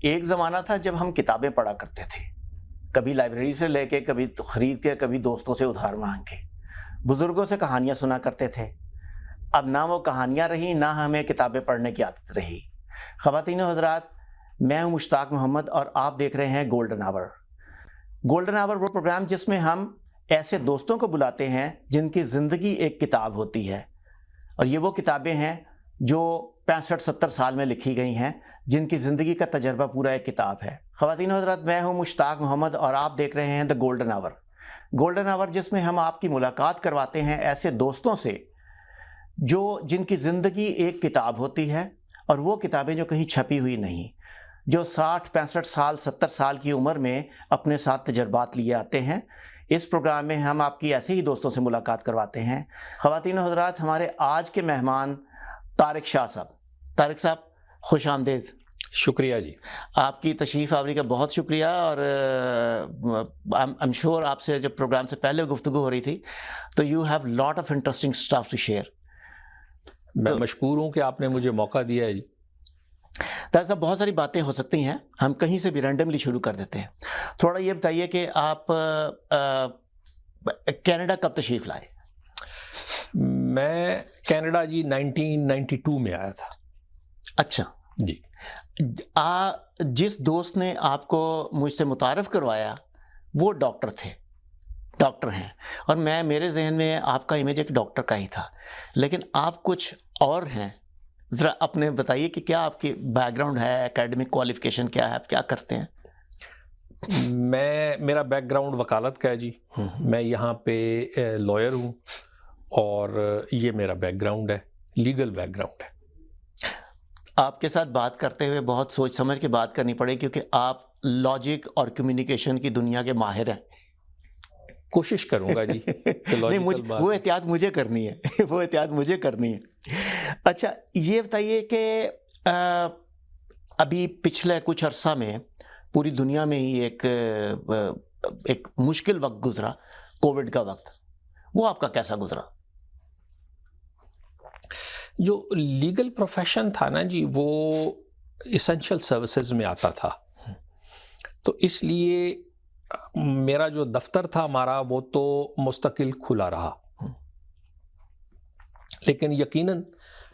ایک زمانہ تھا جب ہم کتابیں پڑھا کرتے تھے، کبھی لائبریری سے لے کے، کبھی خرید کے، کبھی دوستوں سے ادھار مانگ کے، بزرگوں سے کہانیاں سنا کرتے تھے۔ اب نہ وہ کہانیاں رہیں، نہ ہمیں کتابیں پڑھنے کی عادت رہی۔ خواتین و حضرات، میں ہوں مشتاق محمد اور آپ دیکھ رہے ہیں گولڈن آور۔ گولڈن آور وہ پروگرام جس میں ہم ایسے دوستوں کو بلاتے ہیں جن کی زندگی ایک کتاب ہوتی ہے، اور یہ وہ کتابیں ہیں جو 65-70 سال میں لکھی گئی ہیں، جن کی زندگی کا تجربہ پورا ایک کتاب ہے۔ خواتین و حضرات، میں ہوں مشتاق محمد اور آپ دیکھ رہے ہیں دا گولڈن آور۔ گولڈن آور جس میں ہم آپ کی ملاقات کرواتے ہیں ایسے دوستوں سے جن کی زندگی ایک کتاب ہوتی ہے، اور وہ کتابیں جو کہیں چھپی ہوئی نہیں، جو 60-65 سال 70 سال کی عمر میں اپنے ساتھ تجربات لیے آتے ہیں۔ اس پروگرام میں ہم آپ کی ایسے ہی دوستوں سے ملاقات کرواتے ہیں۔ خواتین و حضرات، ہمارے آج کے مہمان طارق شاہ صاحب۔ طارق صاحب، خوش آمدید۔ شکریہ جی، آپ کی تشریف آوری کا بہت شکریہ، اور I'm sure آپ سے جب پروگرام سے پہلے گفتگو ہو رہی تھی تو you have lot of interesting stuff to share۔ میں مشکور ہوں کہ آپ نے مجھے موقع دیا ہے جی۔ طارق صاحب، بہت ساری باتیں ہو سکتی ہیں، ہم کہیں سے بھی رینڈملی شروع کر دیتے ہیں۔ تھوڑا یہ بتائیے کہ آپ کینیڈا کب تشریف لائے؟ میں کینیڈا جی 1992 میں آیا تھا۔ اچھا جی، جس دوست نے آپ کو مجھ سے متعارف کروایا وہ ڈاکٹر ہیں، اور میرے ذہن میں آپ کا امیج ایک ڈاکٹر کا ہی تھا، لیکن آپ کچھ اور ہیں۔ ذرا اپنے بتائیے کہ کیا آپ کی بیک گراؤنڈ ہے، اکیڈمک کوالیفیکیشن کیا ہے، آپ کیا کرتے ہیں؟ میرا بیک گراؤنڈ وکالت کا ہے جی۔ میں یہاں پہ لائر ہوں، اور یہ میرا بیک گراؤنڈ ہے، لیگل بیک گراؤنڈ ہے۔ آپ کے ساتھ بات کرتے ہوئے بہت سوچ سمجھ کے بات کرنی پڑے، کیونکہ آپ لاجک اور کمیونیکیشن کی دنیا کے ماہر ہیں۔ کوشش کروں گا جی کہ نہیں، وہ احتیاط مجھے کرنی ہے، وہ احتیاط مجھے کرنی ہے۔ اچھا، یہ بتائیے کہ ابھی پچھلے کچھ عرصہ میں پوری دنیا میں ہی ایک مشکل وقت گزرا، کووڈ کا وقت، وہ آپ کا کیسا گزرا؟ جو لیگل پروفیشن تھا نا جی، وہ ایسنشل سروسز میں آتا تھا، تو اس لیے میرا جو دفتر تھا ہمارا وہ تو مستقل کھلا رہا، لیکن یقیناً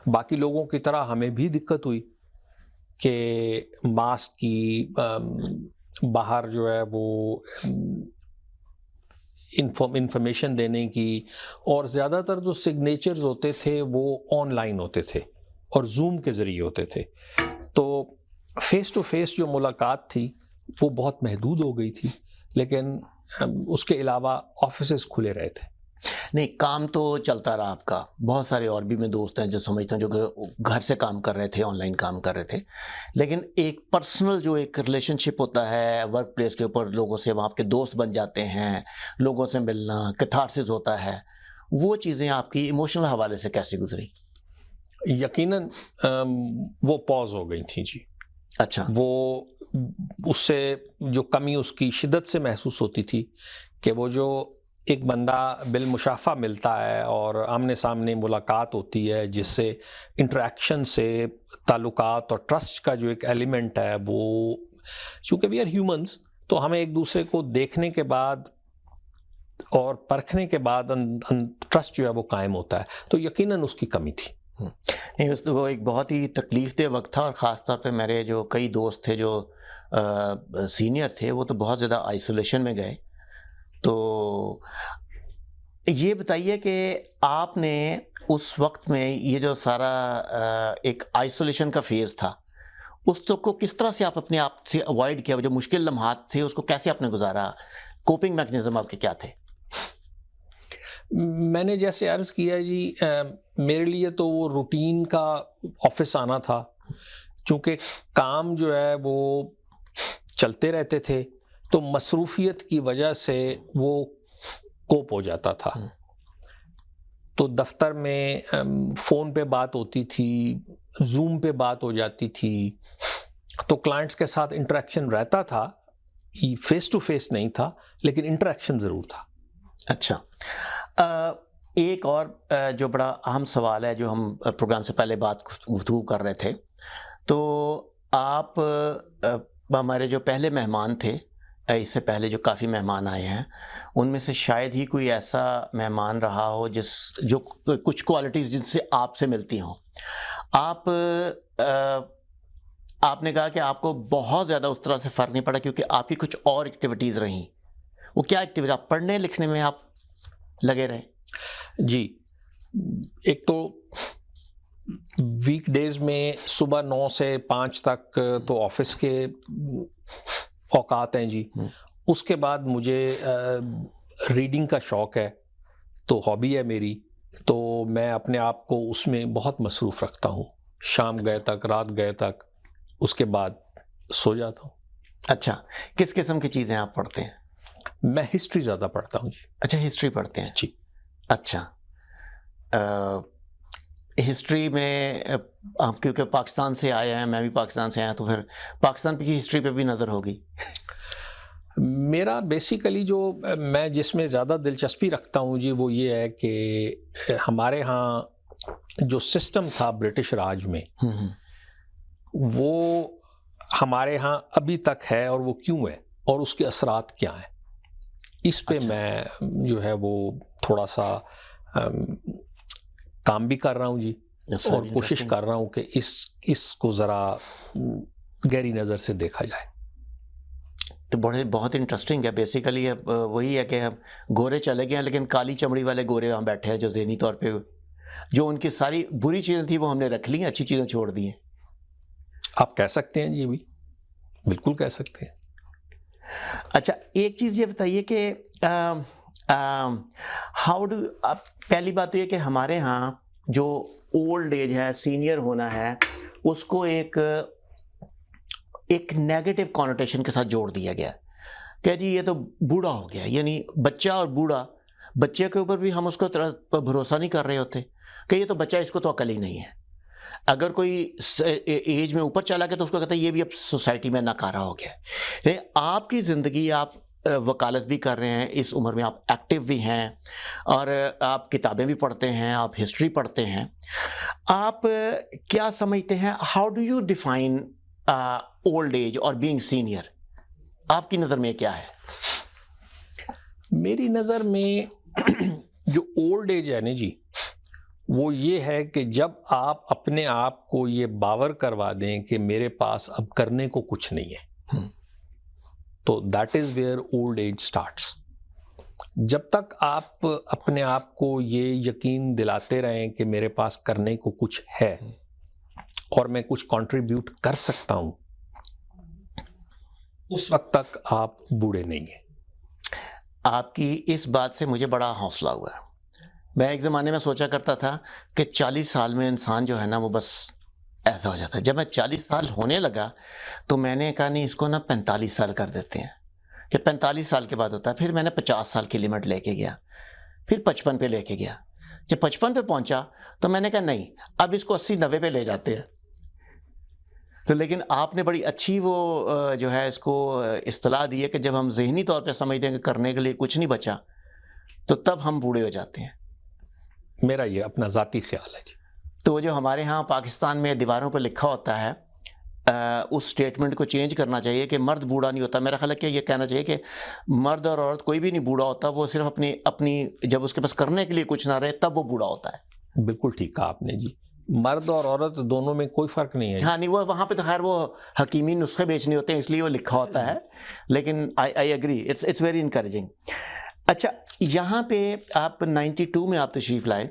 باقی لوگوں کی طرح ہمیں بھی دقت ہوئی کہ ماسک کی باہر جو ہے وہ انفارمیشن دینے کی، اور زیادہ تر جو سگنیچرز ہوتے تھے وہ آن لائن ہوتے تھے اور زوم کے ذریعے ہوتے تھے، تو فیس ٹو فیس جو ملاقات تھی وہ بہت محدود ہو گئی تھی، لیکن اس کے علاوہ آفیسز کھلے رہے تھے۔ نہیں، کام تو چلتا رہا آپ کا۔ بہت سارے اور بھی میں دوست ہیں جو سمجھتا ہوں جو کہ گھر سے کام کر رہے تھے، آن لائن کام کر رہے تھے، لیکن ایک پرسنل جو ایک ریلیشن شپ ہوتا ہے ورک پلیس کے اوپر، لوگوں سے وہاں آپ کے دوست بن جاتے ہیں، لوگوں سے ملنا، کیتھارسس ہوتا ہے، وہ چیزیں آپ کی ایموشنل حوالے سے کیسے گزری؟ یقیناً وہ پاز ہو گئی تھیں جی۔ اچھا، وہ اس سے جو کمی اس کی شدت سے محسوس ہوتی تھی کہ وہ جو ایک بندہ بالمشافہ ملتا ہے اور آمنے سامنے ملاقات ہوتی ہے، جس سے انٹریکشن سے تعلقات اور ٹرسٹ کا جو ایک ایلیمنٹ ہے، وہ چونکہ وی آر ہیومنز، تو ہمیں ایک دوسرے کو دیکھنے کے بعد اور پرکھنے کے بعد ٹرسٹ جو ہے وہ قائم ہوتا ہے، تو یقیناً اس کی کمی تھی۔ نہیں، وہ ایک بہت ہی تکلیف دہ وقت تھا، اور خاص طور پہ میرے جو کئی دوست تھے جو سینئر تھے، وہ تو بہت زیادہ آئسولیشن میں گئے۔ تو یہ بتائیے کہ آپ نے اس وقت میں یہ جو سارا ایک آئسولیشن کا فیز تھا، اس کو کس طرح سے آپ اپنے آپ سے اوائڈ کیا؟ جو مشکل لمحات تھے اس کو کیسے آپ نے گزارا؟ کوپنگ میکنزم آپ کے کیا تھے؟ میں نے جیسے عرض کیا جی، میرے لیے تو وہ روٹین کا آفس آنا تھا، چونکہ کام جو ہے وہ چلتے رہتے تھے، تو مصروفیت کی وجہ سے وہ کوپ ہو جاتا تھا۔ تو دفتر میں فون پہ بات ہوتی تھی، زوم پہ بات ہو جاتی تھی، تو کلائنٹس کے ساتھ انٹریکشن رہتا تھا، فیس ٹو فیس نہیں تھا، لیکن انٹریکشن ضرور تھا۔ اچھا، ایک اور جو بڑا اہم سوال ہے جو ہم پروگرام سے پہلے گفتگو کر رہے تھے، تو آپ ہمارے جو پہلے مہمان تھے، اس سے پہلے جو کافی مہمان آئے ہیں، ان میں سے شاید ہی کوئی ایسا مہمان رہا ہو جو کچھ کوالٹیز جن سے آپ سے ملتی ہوں. آپ نے کہا کہ آپ کو بہت زیادہ اس طرح سے فرق نہیں پڑا کیونکہ آپ کی کچھ اور ایکٹیویٹیز رہیں. وہ کیا ایکٹیویٹی؟ آپ پڑھنے لکھنے میں آپ لگے رہے؟ جی، ایک تو ویک ڈیز میں صبح 9 سے 5 تک تو آفس کے اوقات ہیں جی. اس کے بعد مجھے ریڈنگ کا شوق ہے، تو ہابی ہے میری، تو میں اپنے آپ کو اس میں بہت مصروف رکھتا ہوں. شام گئے تک، رات گئے تک، اس کے بعد سو جاتا ہوں. اچھا، کس قسم کی چیزیں آپ پڑھتے ہیں؟ میں ہسٹری زیادہ پڑھتا ہوں جی. اچھا، ہسٹری پڑھتے ہیں جی. اچھا، ہسٹری میں آپ کیونکہ پاکستان سے آئے ہیں، میں بھی پاکستان سے آیا، تو پھر پاکستان کی ہسٹری پہ بھی نظر ہوگی. میرا بیسیکلی جو میں جس میں زیادہ دلچسپی رکھتا ہوں جی، وہ یہ ہے کہ ہمارے ہاں جو سسٹم تھا برٹش راج میں، وہ ہمارے ہاں ابھی تک ہے، اور وہ کیوں ہے اور اس کے اثرات کیا ہیں، اس پہ میں جو ہے وہ تھوڑا سا کام بھی کر رہا ہوں جی، اور کوشش کر رہا ہوں کہ اس کو ذرا گہری نظر سے دیکھا جائے. تو بہت انٹرسٹنگ ہے. بیسیکلی وہی ہے کہ ہم گورے چلے گئے ہیں لیکن کالی چمڑی والے گورے وہاں بیٹھے ہیں، جو ذہنی طور پہ جو ان کی ساری بری چیزیں تھیں وہ ہم نے رکھ لی ہیں، اچھی چیزیں چھوڑ دی ہیں. آپ کہہ سکتے ہیں جی، بھی بالکل کہہ سکتے ہیں. اچھا، ایک چیز یہ بتائیے کہ ہاؤ ڈو، پہلی بات تو یہ کہ ہمارے ہاں جو اولڈ ایج ہے، سینئر ہونا ہے، اس کو ایک نیگیٹو کانوٹیشن کے ساتھ جوڑ دیا گیا کہ جی یہ تو بوڑھا ہو گیا. یعنی بچہ اور بوڑھا، بچے کے اوپر بھی ہم اس کو بھروسہ نہیں کر رہے ہوتے کہ یہ تو بچہ، اس کو تو عقل ہی نہیں ہے. اگر کوئی ایج میں اوپر چلا گیا تو اس کو کہتا ہے یہ بھی اب سوسائٹی میں ناکارہ ہو گیا. آپ کی زندگی، آپ وکالت بھی کر رہے ہیں، اس عمر میں آپ ایکٹیو بھی ہیں، اور آپ کتابیں بھی پڑھتے ہیں، آپ ہسٹری پڑھتے ہیں. آپ کیا سمجھتے ہیں، how do you define old age اور بینگ سینئر؟ آپ کی نظر میں کیا ہے؟ میری نظر میں جو اولڈ ایج ہے نا جی، وہ یہ ہے کہ جب آپ اپنے آپ کو یہ باور کروا دیں کہ میرے پاس اب کرنے کو کچھ نہیں ہے، تو that is where old age starts. جب تک آپ اپنے آپ کو یہ یقین دلاتے رہیں کہ میرے پاس کرنے کو کچھ ہے اور میں کچھ کنٹریبیوٹ کر سکتا ہوں، اس وقت تک آپ بوڑھے نہیں ہیں. آپ کی اس بات سے مجھے بڑا حوصلہ ہوا. میں ایک زمانے میں سوچا کرتا تھا کہ 40 سال میں انسان جو ہے نا وہ بس ایسا ہو جاتا ہے. جب میں 40 سال ہونے لگا تو میں نے کہا نہیں، اس کو نا 45 سال کر دیتے ہیں کہ 45 سال کے بعد ہوتا ہے. پھر میں نے 50 سال کی لمٹ لے کے گیا، پھر 55 پہ لے کے گیا. جب 55 پہ پہنچا تو میں نے کہا نہیں، اب اس کو 80-90 پہ لے جاتے ہیں. تو لیکن آپ نے بڑی اچھی وہ جو ہے اس کو اصطلاح دی ہے کہ جب ہم ذہنی طور پہ سمجھتے ہیں کہ کرنے کے لیے کچھ نہیں بچا تو تب ہم بوڑھے ہو جاتے ہیں. میرا یہ اپنا ذاتی خیال ہے جی. تو جو ہمارے ہاں پاکستان میں دیواروں پہ لکھا ہوتا ہے، اس سٹیٹمنٹ کو چینج کرنا چاہیے کہ مرد بوڑھا نہیں ہوتا. میرا خیال ہے کہ یہ کہنا چاہیے کہ مرد اور عورت کوئی بھی نہیں بوڑھا ہوتا، وہ صرف اپنی جب اس کے پاس کرنے کے لیے کچھ نہ رہے تب وہ بوڑھا ہوتا ہے. بالکل ٹھیک کہا آپ نے جی. مرد اور عورت دونوں میں کوئی فرق نہیں ہے. ہاں نہیں، وہ وہاں پہ تو خیر وہ حکیمی نسخے بیچنے ہوتے ہیں اس لیے وہ لکھا ہوتا ہے، لیکن I agree, it's very encouraging. اچھا، یہاں پہ آپ 92 میں آپ تشریف لائے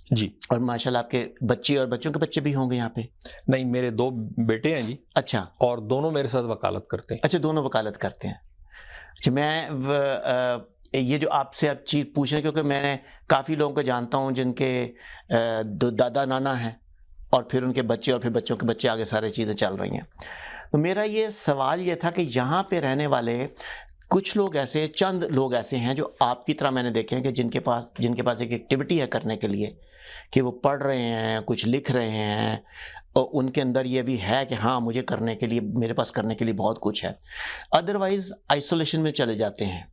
جی، اور ماشاءاللہ آپ کے بچے اور بچوں کے بچے بھی ہوں گے یہاں پہ؟ نہیں، میرے 2 بیٹے ہیں جی. اچھا، اور دونوں میرے ساتھ وکالت کرتے ہیں. اچھا، دونوں وکالت کرتے ہیں. اچھا، میں یہ جو آپ سے اب چیز پوچھ رہے ہیں کیونکہ میں نے کافی لوگوں کو جانتا ہوں جن کے دادا نانا ہیں اور پھر ان کے بچے اور پھر بچوں کے بچے، آگے سارے چیزیں چل رہی ہیں. تو میرا یہ سوال یہ تھا کہ یہاں پہ رہنے والے کچھ لوگ ایسے، چند لوگ ایسے ہیں جو آپ کی طرح میں نے دیکھے ہیں کہ جن کے پاس ایک ایکٹیویٹی ہے کرنے کے لیے، کہ وہ پڑھ رہے ہیں، کچھ لکھ رہے ہیں، اور ان کے اندر یہ بھی ہے کہ ہاں مجھے کرنے کے لیے، میرے پاس کرنے کے لیے بہت کچھ ہے. ادروائز آئسولیشن میں چلے جاتے ہیں.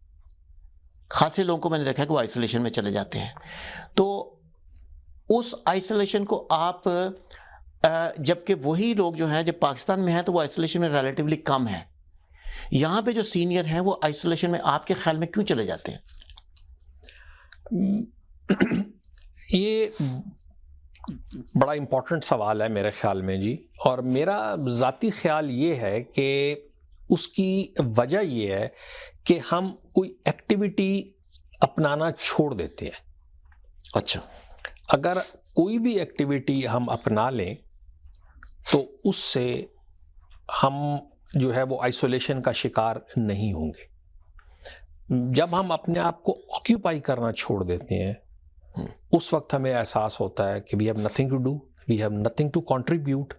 خاصے لوگوں کو میں نے دیکھا کہ وہ آئسولیشن میں چلے جاتے ہیں. تو اس آئسولیشن کو آپ، جبکہ وہی لوگ جو ہیں جب پاکستان میں ہیں تو وہ آئسولیشن میں ریلیٹیولی کم ہے، یہاں پہ جو سینئر ہیں وہ آئسولیشن میں آپ کے خیال میں کیوں چلے جاتے ہیں؟ یہ بڑا امپورٹنٹ سوال ہے میرے خیال میں جی، اور میرا ذاتی خیال یہ ہے کہ اس کی وجہ یہ ہے کہ ہم کوئی ایکٹیویٹی اپنانا چھوڑ دیتے ہیں. اچھا. اگر کوئی بھی ایکٹیویٹی ہم اپنا لیں تو اس سے ہم جو ہے وہ آئسولیشن کا شکار نہیں ہوں گے. جب ہم اپنے آپ کو آکیوپائی کرنا چھوڑ دیتے ہیں اس وقت ہمیں احساس ہوتا ہے کہ we have nothing to do, we have nothing to contribute,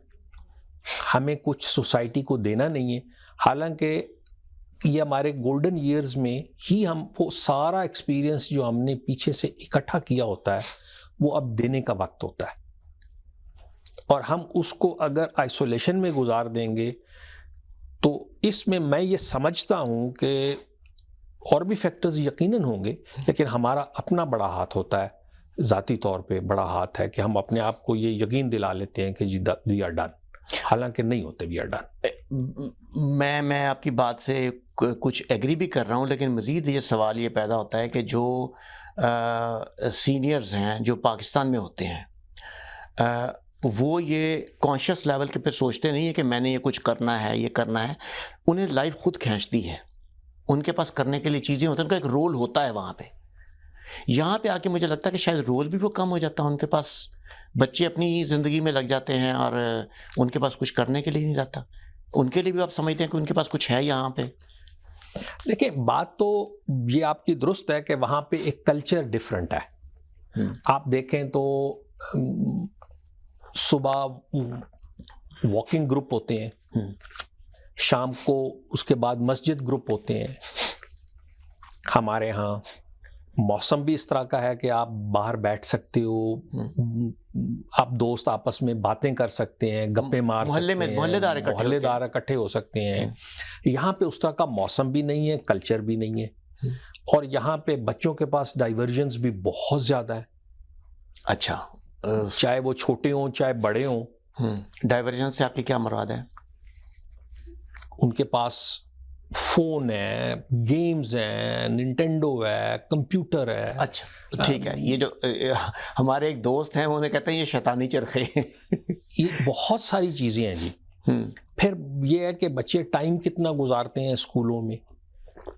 ہمیں کچھ سوسائٹی کو دینا نہیں ہے. حالانکہ یہ ہمارے گولڈن ایئرز میں ہی ہم وہ سارا ایکسپیرینس جو ہم نے پیچھے سے اکٹھا کیا ہوتا ہے وہ اب دینے کا وقت ہوتا ہے. اور ہم اس کو اگر آئسولیشن میں گزار دیں گے تو اس میں یہ سمجھتا ہوں کہ اور بھی فیکٹرز یقیناً ہوں گے، لیکن ہمارا اپنا بڑا ہاتھ ہوتا ہے، ذاتی طور پہ بڑا ہاتھ ہے کہ ہم اپنے آپ کو یہ یقین دلا لیتے ہیں کہ جی وی آر ڈن، حالانکہ نہیں ہوتے وی آر ڈن. میں آپ کی بات سے کچھ ایگری بھی کر رہا ہوں، لیکن مزید یہ سوال یہ پیدا ہوتا ہے کہ جو سینئرز ہیں جو پاکستان میں ہوتے ہیں وہ یہ کانشیس لیول کے پہ سوچتے نہیں ہیں کہ میں نے یہ کچھ کرنا ہے، یہ کرنا ہے. انہیں لائف خود کھینچتی ہے، ان کے پاس کرنے کے لیے چیزیں ہوتی ہیں، ان کا ایک رول ہوتا ہے وہاں پہ. یہاں پہ آ کے مجھے لگتا ہے کہ شاید رول بھی وہ کم ہو جاتا ہے، ان کے پاس بچے اپنی زندگی میں لگ جاتے ہیں اور ان کے پاس کچھ کرنے کے لیے نہیں رہتا. ان کے لیے بھی آپ سمجھتے ہیں کہ ان کے پاس کچھ ہے یہاں پہ؟ دیکھیں بات تو یہ آپ کی درست ہے کہ وہاں پہ ایک کلچر ڈفرینٹ ہے. آپ دیکھیں تو صبح واکنگ گروپ ہوتے ہیں، شام کو اس کے بعد مسجد گروپ ہوتے ہیں. ہمارے ہاں موسم بھی اس طرح کا ہے کہ آپ باہر بیٹھ سکتے ہو، آپ دوست آپس میں باتیں کر سکتے ہیں، گپیں مار سکتے ہیں، محلے دار اکٹھے ہو سکتے ہیں. یہاں پہ اس طرح کا موسم بھی نہیں ہے، کلچر بھی نہیں ہے، اور یہاں پہ بچوں کے پاس ڈائیورژنس بھی بہت زیادہ ہے. اچھا، چاہے وہ چھوٹے ہوں چاہے بڑے ہوں. ڈائیورژن سے آپ کی کیا مراد ہے؟ ان کے پاس فون ہے، گیمز ہیں، ننٹینڈو ہے، کمپیوٹر ہے. اچھا ٹھیک ہے. یہ جو ہمارے ایک دوست ہیں وہ انہیں کہتے ہیں یہ شیطانی چرخے، یہ بہت ساری چیزیں ہیں جی. پھر یہ ہے کہ بچے ٹائم کتنا گزارتے ہیں اسکولوں میں،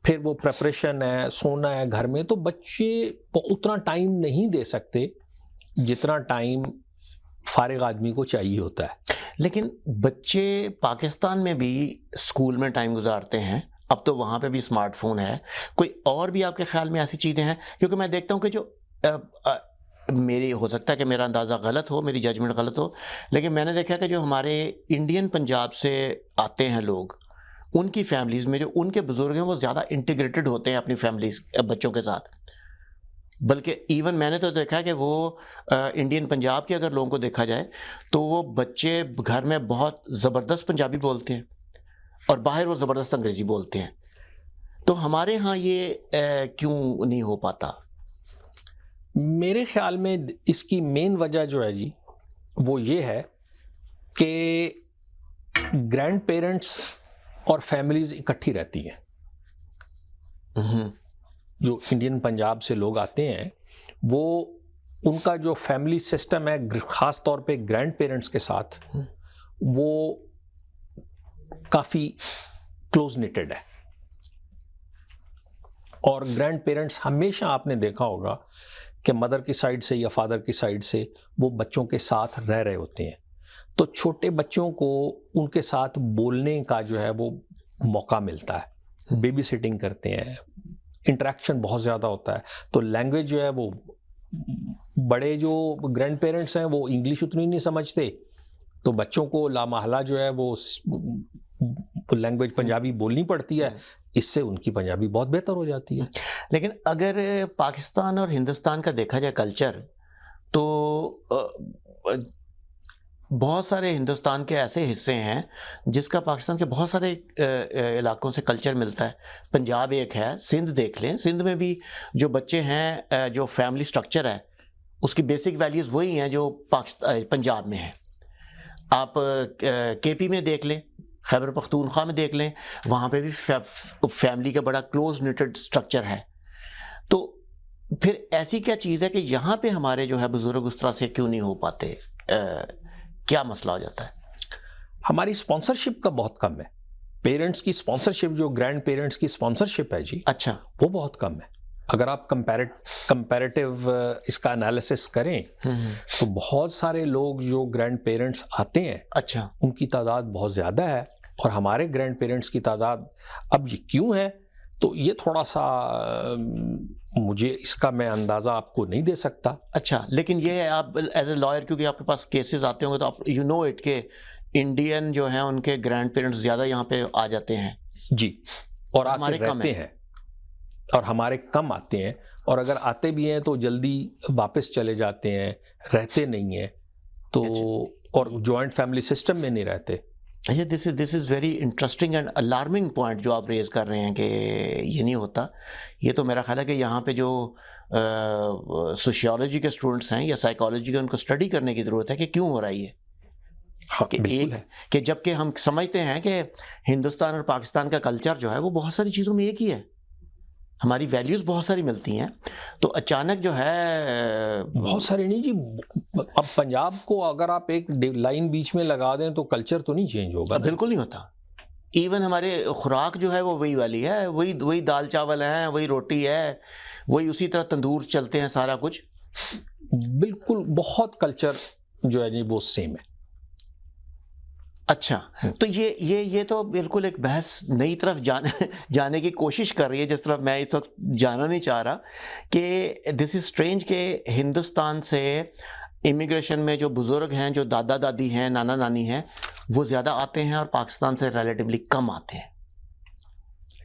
پھر وہ پریپریشن ہے، سونا ہے گھر میں، تو بچے اتنا ٹائم نہیں دے سکتے جتنا ٹائم فارغ آدمی کو چاہیے ہوتا ہے. لیکن بچے پاکستان میں بھی اسکول میں ٹائم گزارتے ہیں، اب تو وہاں پہ بھی اسمارٹ فون ہے. کوئی اور بھی آپ کے خیال میں ایسی چیزیں ہیں؟ کیونکہ میں دیکھتا ہوں کہ جو میری ہو سکتا ہے کہ میرا اندازہ غلط ہو، میری ججمنٹ غلط ہو، لیکن میں نے دیکھا کہ جو ہمارے انڈین پنجاب سے آتے ہیں لوگ، ان کی فیملیز میں جو ان کے بزرگ ہیں وہ زیادہ انٹیگریٹڈ ہوتے ہیں اپنی فیملیز بچوں کے ساتھ. بلکہ ایون میں نے تو دیکھا کہ وہ انڈین پنجاب کے اگر لوگوں کو دیکھا جائے تو وہ بچے گھر میں بہت زبردست پنجابی بولتے ہیں اور باہر وہ زبردست انگریزی بولتے ہیں. تو ہمارے ہاں یہ کیوں نہیں ہو پاتا؟ میرے خیال میں اس کی مین وجہ جو ہے جی وہ یہ ہے کہ گرینڈ پیرنٹس اور فیملیز اکٹھی رہتی ہیں. جو انڈین پنجاب سے لوگ آتے ہیں وہ ان کا جو فیملی سسٹم ہے خاص طور پہ گرینڈ پیرنٹس کے ساتھ وہ کافی کلوز نیٹڈ ہے. اور گرینڈ پیرنٹس ہمیشہ آپ نے دیکھا ہوگا کہ مدر کی سائڈ سے یا فادر کی سائڈ سے وہ بچوں کے ساتھ رہ رہے ہوتے ہیں، تو چھوٹے بچوں کو ان کے ساتھ بولنے کا جو ہے وہ موقع ملتا ہے، بیبی سٹنگ کرتے ہیں، انٹریکشن بہت زیادہ ہوتا ہے. تو لینگویج جو ہے وہ بڑے جو گرینڈ پیرنٹس ہیں وہ انگلش اتنی نہیں سمجھتے، تو بچوں کو لامحالہ جو ہے وہ لینگویج پنجابی بولنی پڑتی ہے، اس سے ان کی پنجابی بہت بہتر ہو جاتی ہے. لیکن اگر پاکستان اور ہندوستان کا دیکھا جائے کلچر، تو بہت سارے ہندوستان کے ایسے حصے ہیں جس کا پاکستان کے بہت سارے علاقوں سے کلچر ملتا ہے. پنجاب ایک ہے، سندھ دیکھ لیں، سندھ میں بھی جو بچے ہیں، جو فیملی سٹرکچر ہے اس کی بیسک ویلیوز وہی ہیں جو پنجاب میں ہیں. آپ کے پی میں دیکھ لیں، خیبر پختونخوا میں دیکھ لیں، وہاں پہ بھی فیملی کا بڑا کلوز نیٹڈ اسٹرکچر ہے. تو پھر ایسی کیا چیز ہے کہ یہاں پہ ہمارے جو ہے بزرگ اس طرح سے کیوں نہیں ہو پاتے؟ کیا مسئلہ ہو جاتا ہے؟ ہماری اسپانسرشپ کا بہت کم ہے. پیرنٹس کی اسپانسرشپ، جو گرینڈ پیرنٹس کی اسپانسرشپ ہے جی، اچھا، وہ بہت کم ہے. اگر آپ کمپیریٹیو اس کا انالیسس کریں تو بہت سارے لوگ جو گرینڈ پیرنٹس آتے ہیں اچھا، ان کی تعداد بہت زیادہ ہے، اور ہمارے گرینڈ پیرنٹس کی تعداد اب یہ کیوں ہے تو یہ تھوڑا سا مجھے اس کا میں اندازہ آپ کو نہیں دے سکتا. اچھا. لیکن یہ ہے آپ ایز اے لائر، کیونکہ آپ کے پاس کیسز آتے ہوں گے تو آپ یو نو اٹ کہ انڈین جو ہیں ان کے گرینڈ پیرنٹس زیادہ یہاں پہ آ جاتے ہیں جی، اور آ ہمارے کے کم رہتے ہیں، اور ہمارے کم آتے ہیں، اور اگر آتے بھی ہیں تو جلدی واپس چلے جاتے ہیں، رہتے نہیں ہیں تو، اور جوائنٹ فیملی سسٹم میں نہیں رہتے. This is very interesting and alarming point جو آپ ریز کر رہے ہیں کہ یہ نہیں ہوتا. یہ تو میرا خیال ہے کہ یہاں پہ جو سوشیالوجی کے اسٹوڈنٹس ہیں یا سائیکالوجی کے، ان کو اسٹڈی کرنے کی ضرورت ہے کہ کیوں ہو رہا ہے یہ. ہاں کہ بالکل ایک ہے کہ جب کہ ہم سمجھتے ہیں کہ ہندوستان اور پاکستان کا کلچر جو ہے وہ بہت ساری چیزوں میں ایک ہی ہے، ہماری ویلیوز بہت ساری ملتی ہیں، تو اچانک جو ہے بہت سارے نہیں جی. اب پنجاب کو اگر آپ ایک لائن بیچ میں لگا دیں تو کلچر تو نہیں چینج ہوگا نا. بالکل نہیں ہوتا. ایون ہمارے خوراک جو ہے وہ وہی والی ہے، وہی دال چاول ہیں، وہی روٹی ہے، وہی اسی طرح تندور چلتے ہیں، سارا کچھ بالکل. بہت کلچر جو ہے جی وہ سیم ہے. اچھا. تو یہ تو بالکل ایک بحث نئی طرف جانے کی کوشش کر رہی ہے، جس طرف میں اس وقت جانا نہیں چاہ رہا، کہ دس از اسٹرینج کہ ہندوستان سے امیگریشن میں جو بزرگ ہیں، جو دادا دادی ہیں، نانا نانی ہیں، وہ زیادہ آتے ہیں اور پاکستان سے ریلیٹیولی کم آتے ہیں.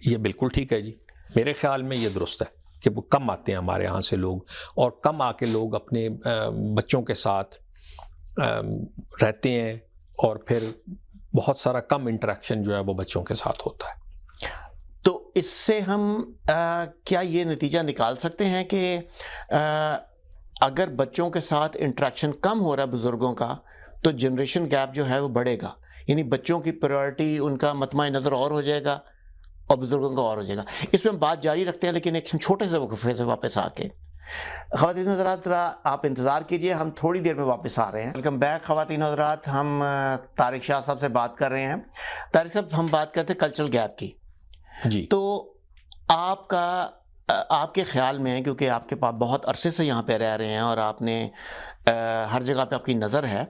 یہ بالکل ٹھیک ہے جی، میرے خیال میں یہ درست ہے کہ وہ کم آتے ہیں ہمارے ہاں سے لوگ، اور کم آ کے لوگ اپنے بچوں کے ساتھ رہتے ہیں، اور پھر بہت سارا کم انٹریکشن جو ہے وہ بچوں کے ساتھ ہوتا ہے. تو اس سے ہم کیا یہ نتیجہ نکال سکتے ہیں کہ اگر بچوں کے ساتھ انٹریکشن کم ہو رہا ہے بزرگوں کا، تو جنریشن گیپ جو ہے وہ بڑھے گا، یعنی بچوں کی پرائرٹی، ان کا مطمع نظر اور ہو جائے گا اور بزرگوں کا اور ہو جائے گا. اس میں ہم بات جاری رکھتے ہیں، لیکن ایک چھوٹے سے وقفے سے واپس آ کے. خواتین حضرات ذرا آپ انتظار کیجئے، ہم تھوڑی دیر میں واپس آ رہے ہیں. ویلکم بیک خواتین حضرات. ہم طارق شاہ صاحب سے بات کر رہے ہیں. طارق صاحب، ہم بات کرتے ہیں کلچرل گیپ کی. جی. تو آپ کے خیال میں، کیونکہ آپ کے پاس بہت عرصے سے یہاں پہ رہ رہے ہیں اور آپ نے ہر جگہ پہ آپ کی نظر ہے،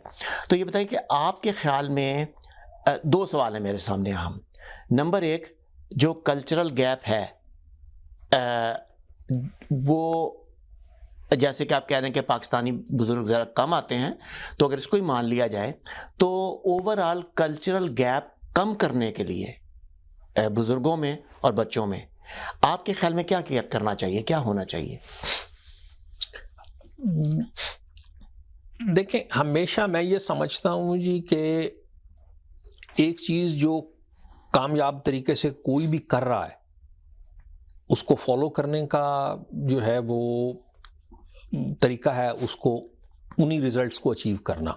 تو یہ بتائیے کہ آپ کے خیال میں دو سوال ہیں میرے سامنے اہم. نمبر ایک، جو کلچرل گیپ ہے وہ جیسے کہ آپ کہہ رہے ہیں کہ پاکستانی بزرگ ذرا کم آتے ہیں، تو اگر اس کو ہی مان لیا جائے تو اوور آل کلچرل گیپ کم کرنے کے لیے بزرگوں میں اور بچوں میں آپ کے خیال میں کیا کرنا چاہیے، کیا ہونا چاہیے؟ دیکھیں، ہمیشہ میں یہ سمجھتا ہوں جی کہ ایک چیز جو کامیاب طریقے سے کوئی بھی کر رہا ہے، اس کو فالو کرنے کا جو ہے وہ طریقہ ہے اس کو انہی ریزلٹس کو اچیو کرنا.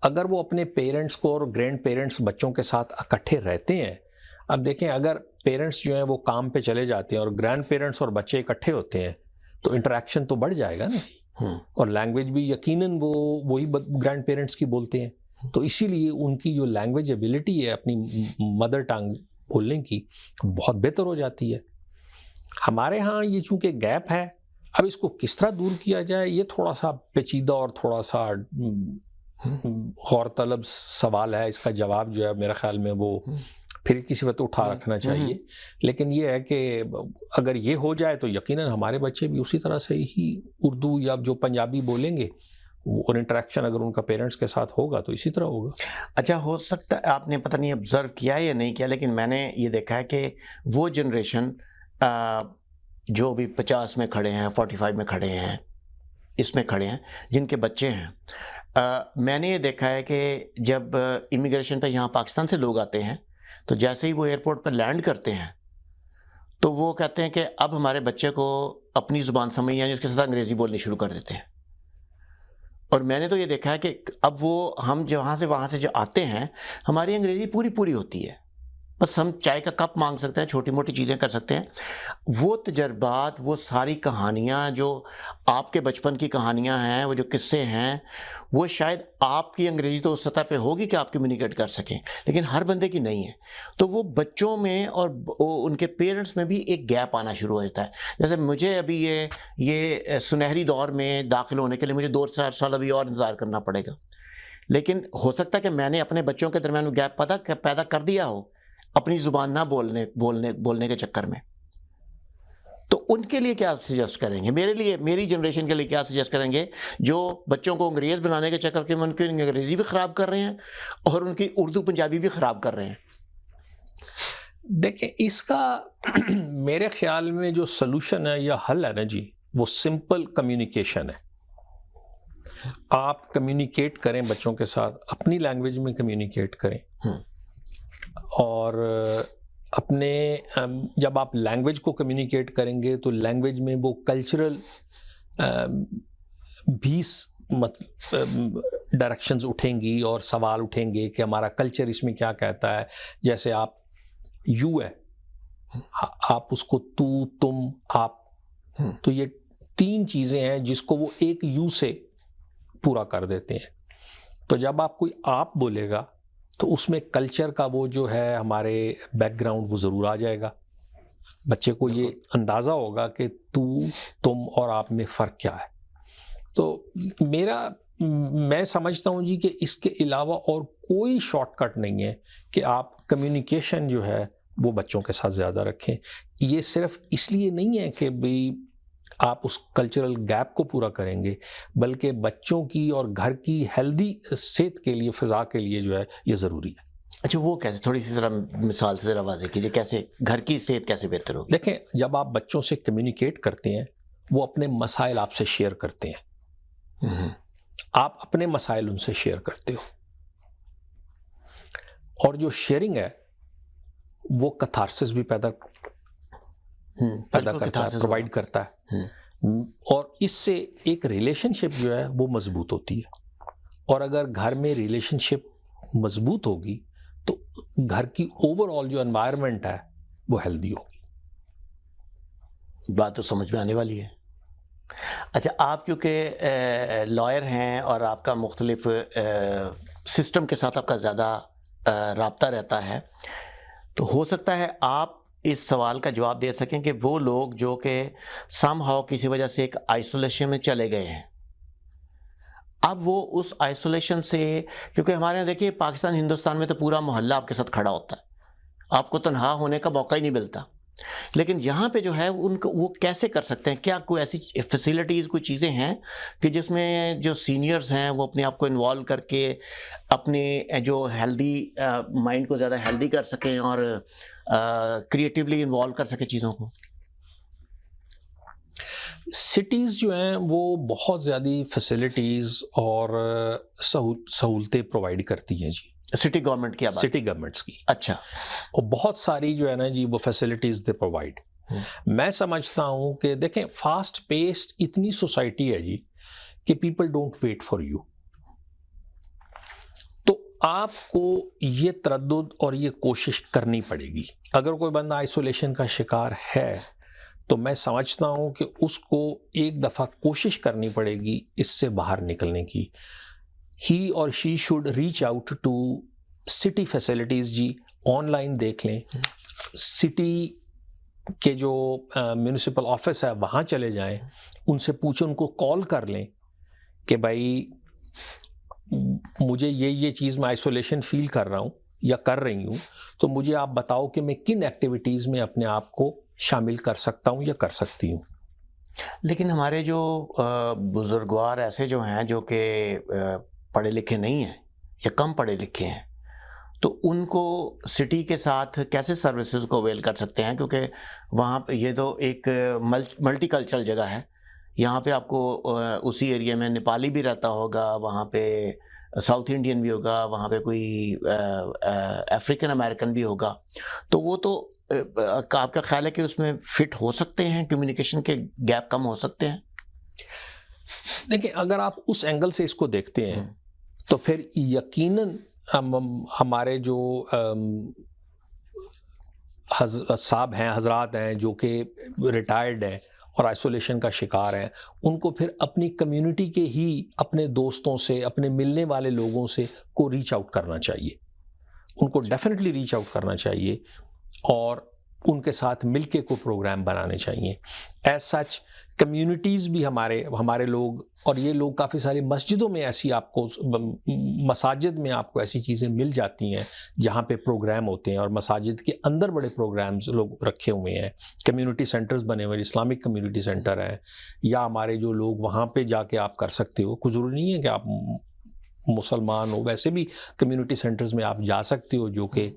اگر وہ اپنے پیرنٹس کو اور گرینڈ پیرنٹس بچوں کے ساتھ اکٹھے رہتے ہیں، اب دیکھیں اگر پیرنٹس جو ہیں وہ کام پہ چلے جاتے ہیں اور گرینڈ پیرنٹس اور بچے اکٹھے ہوتے ہیں تو انٹریکشن تو بڑھ جائے گا نا جی، اور لینگویج بھی یقیناً وہی گرینڈ پیرنٹس کی بولتے ہیں، تو اسی لیے ان کی جو لینگویج ایبلٹی ہے اپنی مدر ٹنگ بولنے کی بہت بہتر ہو جاتی ہے. ہمارے ہاں یہ چونکہ گیپ ہے، اب اس کو کس طرح دور کیا جائے یہ تھوڑا سا پیچیدہ اور تھوڑا سا غور طلب سوال ہے. اس کا جواب جو ہے میرے خیال میں وہ پھر کسی وقت اٹھا رکھنا چاہیے. لیکن یہ ہے کہ اگر یہ ہو جائے تو یقیناً ہمارے بچے بھی اسی طرح سے ہی اردو یا جو پنجابی بولیں گے، اور انٹریکشن اگر ان کا پیرنٹس کے ساتھ ہوگا تو اسی طرح ہوگا. اچھا، ہو سکتا ہے آپ نے پتہ نہیں آبزرو کیا یا نہیں کیا، لیکن میں نے یہ دیکھا ہے کہ وہ جنریشن جو بھی 50 میں کھڑے ہیں، 45 میں کھڑے ہیں، اس میں کھڑے ہیں، جن کے بچے ہیں، میں نے یہ دیکھا ہے کہ جب امیگریشن پہ یہاں پاکستان سے لوگ آتے ہیں تو جیسے ہی وہ ایئرپورٹ پر لینڈ کرتے ہیں تو وہ کہتے ہیں کہ اب ہمارے بچے کو اپنی زبان سمجھ یعنی اس کے ساتھ انگریزی بولنی شروع کر دیتے ہیں. اور میں نے تو یہ دیکھا ہے کہ اب وہ ہم وہاں سے جو آتے ہیں ہماری انگریزی پوری ہوتی ہے، بس ہم چائے کا کپ مانگ سکتے ہیں، چھوٹی موٹی چیزیں کر سکتے ہیں. وہ تجربات، وہ ساری کہانیاں جو آپ کے بچپن کی کہانیاں ہیں، وہ جو قصے ہیں، وہ شاید آپ کی انگریزی تو اس سطح پہ ہوگی کہ آپ کمیونیکیٹ کر سکیں، لیکن ہر بندے کی نہیں ہے. تو وہ بچوں میں اور ان کے پیرنٹس میں بھی ایک گیپ آنا شروع ہو جاتا ہے. جیسے مجھے ابھی یہ سنہری دور میں داخل ہونے کے لیے مجھے 2-4 سال ابھی اور انتظار کرنا پڑے گا، لیکن ہو سکتا ہے کہ میں نے اپنے بچوں کے درمیان وہ گیپ پیدا کر دیا ہو اپنی زبان نہ بولنے کے چکر میں. تو ان کے لیے کیا سجیسٹ کریں گے؟ میری جنریشن کے لیے کیا سجیسٹ کریں گے جو بچوں کو انگریز بنانے کے چکر کے میں ان کی انگریزی بھی خراب کر رہے ہیں اور ان کی اردو پنجابی بھی خراب کر رہے ہیں؟ دیکھیں اس کا میرے خیال میں جو سلوشن ہے یا حل ہے نا جی، وہ سمپل کمیونیکیشن ہے. آپ کمیونیکیٹ کریں بچوں کے ساتھ، اپنی لینگویج میں کمیونیکیٹ کریں. اور اپنے جب آپ لینگویج کو کمیونیکیٹ کریں گے تو لینگویج میں وہ کلچرل 20 ڈائریکشنز اٹھیں گی اور سوال اٹھیں گے کہ ہمارا کلچر اس میں کیا کہتا ہے. جیسے آپ یو ہے، آپ اس کو تو، تم، آپ، تو یہ 3 چیزیں ہیں جس کو وہ ایک یو سے پورا کر دیتے ہیں. تو جب آپ کوئی آپ بولے گا تو اس میں کلچر کا وہ جو ہے ہمارے بیک گراؤنڈ وہ ضرور آ جائے گا. بچے کو یہ اندازہ ہوگا کہ تو، تم اور آپ میں فرق کیا ہے. تو میں سمجھتا ہوں جی کہ اس کے علاوہ اور کوئی شارٹ کٹ نہیں ہے کہ آپ کمیونیکیشن جو ہے وہ بچوں کے ساتھ زیادہ رکھیں. یہ صرف اس لیے نہیں ہے کہ بھئی آپ اس کلچرل گیپ کو پورا کریں گے، بلکہ بچوں کی اور گھر کی ہیلدی صحت کے لیے، فضا کے لیے جو ہے یہ ضروری ہے. اچھا وہ کیسے؟ تھوڑی سی ذرا مثال سے ذرا واضح کیجیے، کیسے گھر کی صحت کیسے بہتر ہوگی؟ دیکھیں جب آپ بچوں سے کمیونیکیٹ کرتے ہیں وہ اپنے مسائل آپ سے شیئر کرتے ہیں، آپ اپنے مسائل ان سے شیئر کرتے ہو، اور جو شیئرنگ ہے وہ کتھارسس بھی پیدا کرتا ہے، پرووائڈ کرتا ہے. اور اس سے ایک ریلیشن شپ جو ہے وہ مضبوط ہوتی ہے. اور اگر گھر میں ریلیشن شپ مضبوط ہوگی تو گھر کی اوور آل جو انوائرمنٹ ہے وہ ہیلدی ہوگی. بات تو سمجھ میں آنے والی ہے. اچھا آپ کیونکہ لائر ہیں اور آپ کا مختلف سسٹم کے ساتھ آپ کا زیادہ رابطہ رہتا ہے، تو ہو سکتا ہے آپ اس سوال کا جواب دے سکیں کہ وہ لوگ جو کہ سم ہاؤ کسی وجہ سے ایک آئسولیشن میں چلے گئے ہیں، اب وہ اس آئسولیشن سے، کیونکہ ہمارے یہاں دیکھیے پاکستان ہندوستان میں تو پورا محلہ آپ کے ساتھ کھڑا ہوتا ہے، آپ کو تنہا ہونے کا موقع ہی نہیں ملتا. لیکن یہاں پہ جو ہے ان کو وہ کیسے کر سکتے ہیں؟ کیا کوئی ایسی فیسیلٹیز، کوئی چیزیں ہیں کہ جس میں جو سینئرز ہیں وہ اپنے آپ کو انوالو کر کے اپنے جو ہیلدی مائنڈ کو زیادہ ہیلدی کر سکیں اور کریٹیولی انوالو کر سکیں چیزوں کو؟ سٹیز جو ہیں وہ بہت زیادہ فیسلٹیز اور سہولتیں پرووائڈ کرتی ہیں جی. سٹی گورنمنٹ کی بات؟ سٹی گورنمنٹس کی. اچھا. اور بہت ساری جو ہے نا جی وہ فیسلٹیز دے پرووائڈ. میں سمجھتا ہوں کہ دیکھیں فاسٹ پیسڈ اتنی سوسائٹی ہے جی کہ people don't wait for you. تو آپ کو یہ تردد اور یہ کوشش کرنی پڑے گی. اگر کوئی بندہ آئسولیشن کا شکار ہے تو میں سمجھتا ہوں کہ اس کو ایک دفعہ کوشش کرنی پڑے گی اس سے باہر نکلنے کی. ہی اور she should reach out to city facilities جی. آن لائن دیکھ لیں، سٹی کے جو میونسپل آفس ہے وہاں چلے جائیں، ان سے پوچھیں، ان کو کال کر لیں کہ بھائی مجھے یہ چیز میں آئسولیشن فیل کر رہا ہوں یا کر رہی ہوں، تو مجھے آپ بتاؤ کہ میں کن ایکٹیویٹیز میں اپنے آپ کو شامل کر سکتا ہوں یا کر سکتی ہوں. لیکن ہمارے جو بزرگوار ایسے جو ہیں جو کہ پڑھے لکھے نہیں ہیں یا کم پڑھے لکھے ہیں، تو ان کو سٹی کے ساتھ کیسے سروسز کو اویل کر سکتے ہیں؟ کیونکہ وہاں پہ یہ تو ایک ملٹی کلچرل جگہ ہے. یہاں پہ آپ کو اسی ایریا میں نیپالی بھی رہتا ہوگا، وہاں پہ ساؤتھ انڈین بھی ہوگا، وہاں پہ کوئی افریقن امریکن بھی ہوگا. تو وہ تو آپ کا خیال ہے کہ اس میں فٹ ہو سکتے ہیں؟ کمیونیکیشن کے گیپ کم ہو سکتے ہیں؟ دیکھیں اگر آپ اس اینگل سے اس کو دیکھتے ہیں تو پھر یقیناً ہمارے جو صاحب ہیں، حضرات ہیں جو کہ ریٹائرڈ ہیں اور آئسولیشن کا شکار ہیں، ان کو پھر اپنی کمیونٹی کے ہی اپنے دوستوں سے، اپنے ملنے والے لوگوں سے کو ریچ آؤٹ کرنا چاہیے، ان کو ڈیفینیٹلی ریچ آؤٹ کرنا چاہیے اور ان کے ساتھ مل کے کوئی پروگرام بنانے چاہیے. ایز سچ کمیونٹیز بھی ہمارے لوگ، اور یہ لوگ کافی ساری مسجدوں میں ایسی آپ کو، مساجد میں آپ کو ایسی چیزیں مل جاتی ہیں جہاں پہ پروگرام ہوتے ہیں، اور مساجد کے اندر بڑے پروگرامز لوگ رکھے ہوئے ہیں، کمیونٹی سینٹرز بنے ہوئے ہیں، اسلامک کمیونٹی سینٹر ہیں، یا ہمارے جو لوگ وہاں پہ جا کے آپ کر سکتے ہو. کوئی ضروری نہیں ہے کہ آپ مسلمان ہو، ویسے بھی کمیونٹی سینٹرز میں آپ جا سکتے ہو جو کہ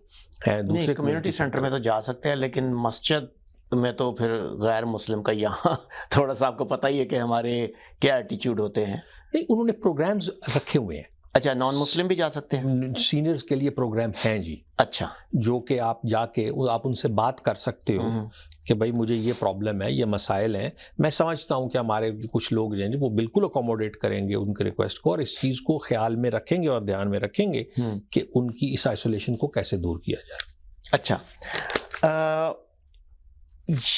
ہیں دوسرے کمیونٹی سینٹر میں تو جا سکتے ہیں، لیکن مسجد میں تو پھر غیر مسلم کا یہاں تھوڑا سا آپ کو پتہ ہی ہے کہ ہمارے کیا ایٹیچیوڈ ہوتے ہیں. نہیں، انہوں نے پروگرامز رکھے ہوئے ہیں. اچھا، نان مسلم بھی جا سکتے ہیں؟ سینئرز کے لیے پروگرام ہیں جی. اچھا، جو کہ آپ جا کے آپ ان سے بات کر سکتے ہو کہ بھائی مجھے یہ پرابلم ہے، یہ مسائل ہیں. میں سمجھتا ہوں کہ ہمارے کچھ لوگ جو ہیں وہ بالکل اکوموڈیٹ کریں گے ان کے ریکویسٹ کو، اور اس چیز کو خیال میں رکھیں گے اور دھیان میں رکھیں گے کہ ان کی اس آئسولیشن کو کیسے دور کیا جائے. اچھا،